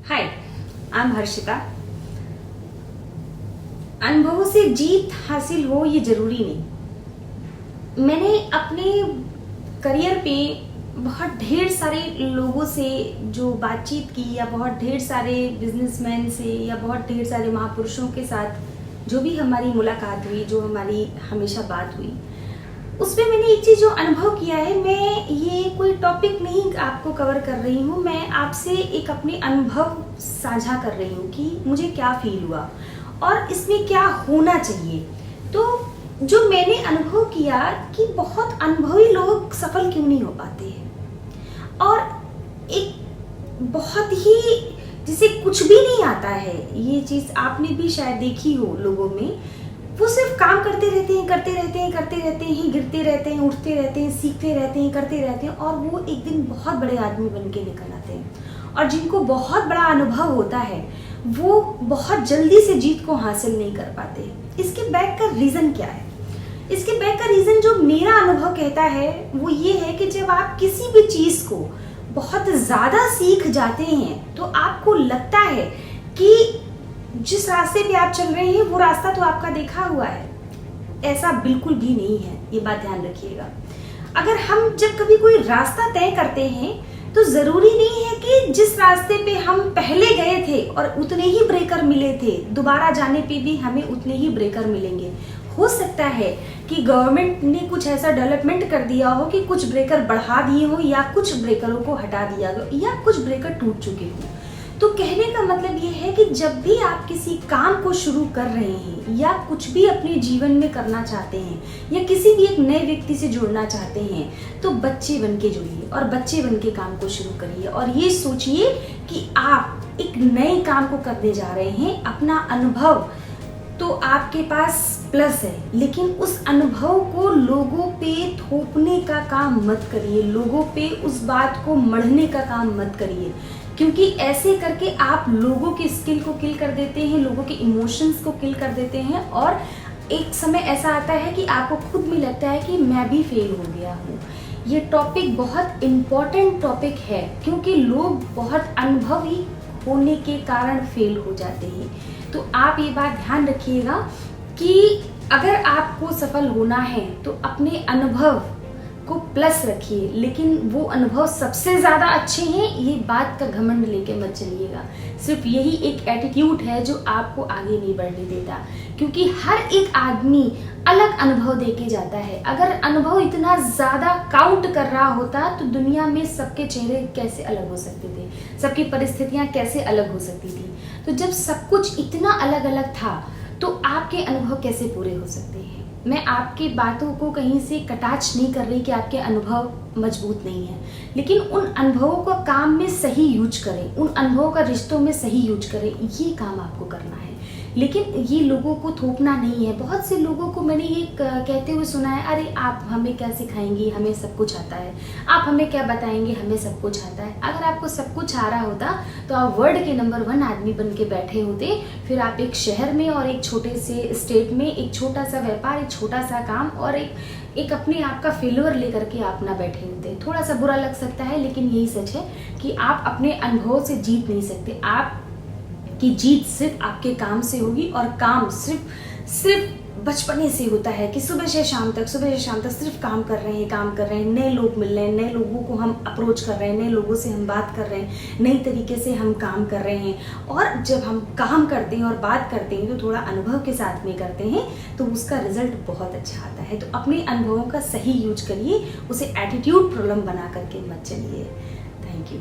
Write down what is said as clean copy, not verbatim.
Hi, I am Harshita. अनुभवों से जीत हासिल हो ये जरूरी नहीं। मैंने अपने करियर पे बहुत ढेर सारे लोगों से जो बातचीत की या बहुत ढेर सारे बिजनेसमैन से या बहुत ढेर सारे महापुरुषों के साथ जो भी हमारी मुलाकात हुई, जो हमारी हमेशा बात हुई, उसमें मैंने एक चीज जो अनुभव किया है, मैं ये कोई टॉपिक नहीं आपको कवर कर रही हूँ, मैं आपसे एक अपने अनुभव साझा कर रही हूँ कि मुझे क्या फील हुआ और इसमें क्या होना चाहिए। तो जो मैंने अनुभव किया कि बहुत अनुभवी लोग सफल क्यों नहीं हो पाते हैं, और एक बहुत ही जिसे कुछ भी नहीं आता है, ये चीज आपने भी शायद देखी हो लोगों में, वो सिर्फ काम करते रहते हैं, गिरते रहते हैं, उठते रहते हैं, सीखते रहते हैं, करते रहते हैं, और वो एक दिन बहुत बड़े आदमी बन के निकल आते हैं। और जिनको बहुत बड़ा अनुभव होता है वो बहुत जल्दी से जीत को हासिल नहीं कर पाते। इसके बैक का रीजन क्या है? इसके बैक का रीजन जो मेरा अनुभव कहता है वो ये है कि जब आप किसी भी चीज को बहुत ज्यादा सीख जाते हैं तो आपको लगता है कि जिस रास्ते पे आप चल रहे हैं वो रास्ता तो आपका देखा हुआ है। ऐसा बिल्कुल भी नहीं है, ये बात ध्यान रखिएगा। अगर हम जब कभी कोई रास्ता तय करते हैं तो जरूरी नहीं है कि जिस रास्ते पे हम पहले गए थे और उतने ही ब्रेकर मिले थे, दोबारा जाने पे भी हमें उतने ही ब्रेकर मिलेंगे। हो सकता है कि गवर्नमेंट ने कुछ ऐसा डेवलपमेंट कर दिया हो कि कुछ ब्रेकर बढ़ा दिए हो या कुछ ब्रेकरों को हटा दिया हो या कुछ ब्रेकर टूट चुके हो। तो कहने का मतलब ये है कि जब भी आप किसी काम को शुरू कर रहे हैं या कुछ भी अपने जीवन में करना चाहते हैं या किसी भी एक नए व्यक्ति से जुड़ना चाहते हैं तो बच्चे बन के जुड़िए और बच्चे बन के काम को शुरू करिए और ये सोचिए कि आप एक नए काम को करने जा रहे हैं। अपना अनुभव तो आपके पास प्लस है, लेकिन उस अनुभव को लोगों पे थोपने का काम मत करिए, लोगों पे उस बात को मढ़ने का काम मत करिए, क्योंकि ऐसे करके आप लोगों की स्किल को किल कर देते हैं, लोगों के इमोशंस को किल कर देते हैं। और एक समय ऐसा आता है कि आपको खुद भी लगता है कि मैं भी फेल हो गया हूँ। ये टॉपिक बहुत इम्पोर्टेंट टॉपिक है क्योंकि लोग बहुत अनुभवी होने के कारण फेल हो जाते हैं। तो आप ये बात ध्यान रखिएगा कि अगर आपको सफल होना है तो अपने अनुभव को प्लस रखिए, लेकिन वो अनुभव सबसे ज़्यादा अच्छे हैं ये बात का घमंड लेके मत चलिएगा। सिर्फ यही एक एटीट्यूड है जो आपको आगे नहीं बढ़ने देता, क्योंकि हर एक आदमी अलग अनुभव देके जाता है। अगर अनुभव इतना ज़्यादा काउंट कर रहा होता तो दुनिया में सबके चेहरे कैसे अलग हो सकते थे, सबकी परिस्थितियाँ कैसे अलग हो सकती थी। तो जब सब कुछ इतना अलग अलग था तो आपके अनुभव कैसे पूरे हो सकते हैं? मैं आपकी बातों को कहीं से कटाक्ष नहीं कर रही कि आपके अनुभव मजबूत नहीं है, लेकिन उन अनुभवों को काम में सही यूज करें, उन अनुभवों का रिश्तों में सही यूज करें, ये काम आपको करना है। लेकिन ये लोगों को थोपना नहीं है। बहुत से लोगों को मैंने ये कहते हुए सुना है, अरे आप हमें क्या सिखाएंगी, हमें सब कुछ आता है, आप हमें क्या बताएंगे, हमें सब कुछ आता है। अगर आपको सब कुछ आ रहा होता तो आप वर्ल्ड के नंबर 1 आदमी बन के बैठे होते, फिर आप एक शहर में और एक छोटे से स्टेट में एक छोटा सा व्यापार, एक छोटा सा काम और एक अपने आप का फेल्योर लेकर के आप ना बैठे होते। थोड़ा सा बुरा लग सकता है, लेकिन यही सच है कि आप अपने अनुभव से जीत नहीं सकते। आप की जीत सिर्फ आपके काम से होगी, और काम सिर्फ बचपने से होता है कि सुबह से शाम तक सिर्फ काम कर रहे हैं, नए लोग मिल रहे हैं, नए लोगों को हम अप्रोच कर रहे हैं, नए लोगों से हम बात कर रहे हैं, नई तरीके से हम काम कर रहे हैं। और जब हम काम करते हैं और बात करते हैं तो थोड़ा अनुभव के साथ में करते हैं तो उसका रिजल्ट बहुत अच्छा आता है। तो अपने अनुभवों का सही यूज करिए, उसे एटीट्यूड प्रॉब्लम बना करके मत चलिए। Thank you.